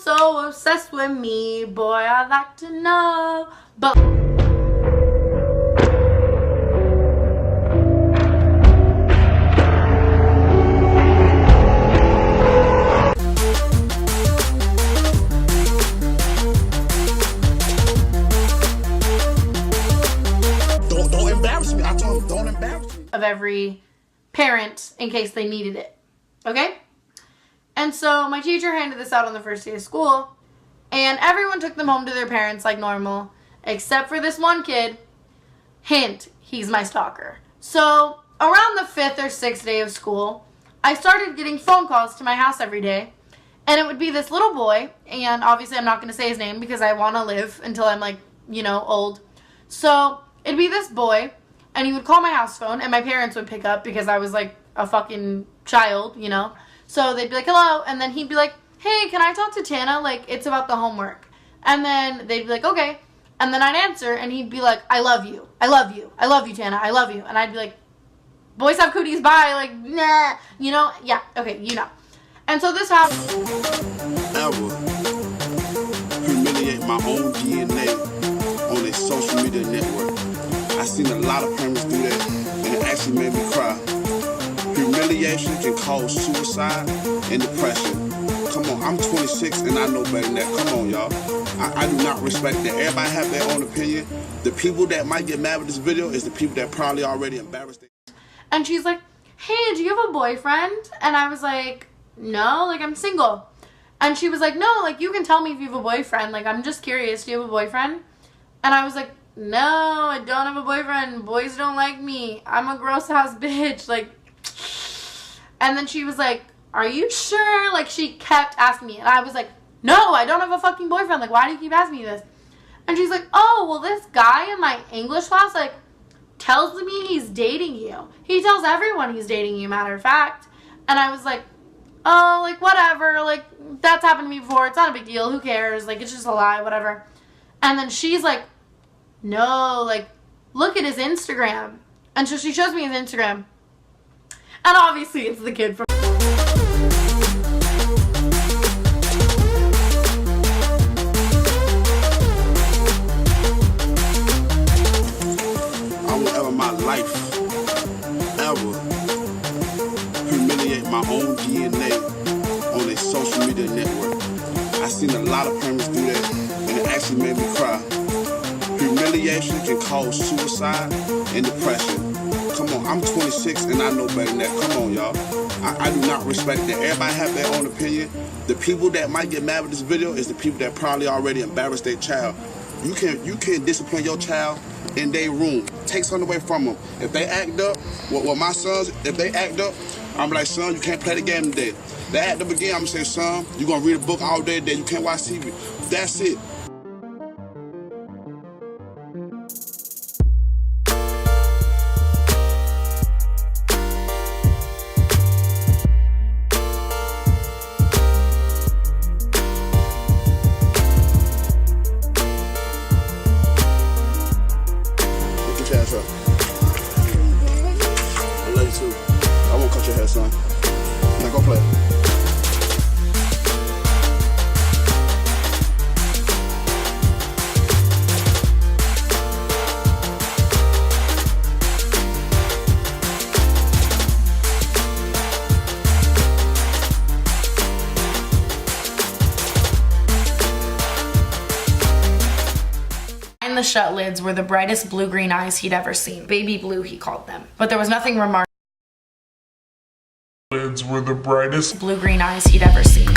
so obsessed with me, boy, I'd like to know. But don't embarrass me. I told him, don't embarrass me. Of every parent in case they needed it. Okay? And so my teacher handed this out on the first day of school, and everyone took them home to their parents like normal, except for this one kid. Hint, he's my stalker. So around the 5th or 6th day of school, I started getting phone calls to my house every day, and it would be this little boy, and obviously I'm not going to say his name because I want to live until I'm like, you know, old. So it'd be this boy, and he would call my house phone, and my parents would pick up because I was like a fucking child, you know. So they'd be like, hello, and then he'd be like, hey, can I talk to Tana? Like, it's about the homework. And then they'd be like, okay. And then I'd answer, and he'd be like, I love you. I love you. I love you, Tana. I love you. And I'd be like, boys have cooties, bye. Like, nah. You know? Yeah. Okay, you know. And so this happened. Ever humiliate my own DNA on a social media network. I seen a lot of parents do that, and it actually made me cry. Humiliation can cause suicide and depression. Come on, I'm 26 and I know better than that. Come on, y'all. I do not respect that. Everybody have their own opinion. The people that might get mad with this video is the people that probably already embarrassed. And she's like, hey, do you have a boyfriend? And I was like, no, like I'm single. And she was like, no, like you can tell me if you have a boyfriend. Like I'm just curious, do you have a boyfriend? And I was like, no, I don't have a boyfriend. Boys don't like me. I'm a gross house bitch. Like, and then she was like, are you sure? Like, she kept asking me. And I was like, no, I don't have a fucking boyfriend. Like, why do you keep asking me this? And she's like, oh, well, this guy in my English class, like, tells me he's dating you. He tells everyone he's dating you, matter of fact. And I was like, oh, like, whatever. Like, that's happened to me before. It's not a big deal. Who cares? Like, it's just a lie, whatever. And then she's like, no, like, look at his Instagram. And so she shows me his Instagram. And obviously it's the kid from... I will ever in my life ever humiliate my own DNA on a social media network. I seen a lot of parents do that, and it actually made me cry. Humiliation can cause suicide and depression. Come on, I'm 26 and I know better than that. Come on, y'all. I do not respect that. Everybody have their own opinion. The people that might get mad with this video is the people that probably already embarrassed their child. You can't discipline your child in their room. Take something away from them. If they act up, well, my sons, if they act up, I'm like, son, you can't play the game today. They act up again, I'm gonna say, son, you're gonna read a book all day today. You can't watch TV. That's it. I love you too. I won't cut your hair, son. Now go play. The shut lids were the brightest blue-green eyes he'd ever seen. Baby blue, he called them. But there was nothing remarkable. Lids were the brightest blue-green eyes he'd ever seen.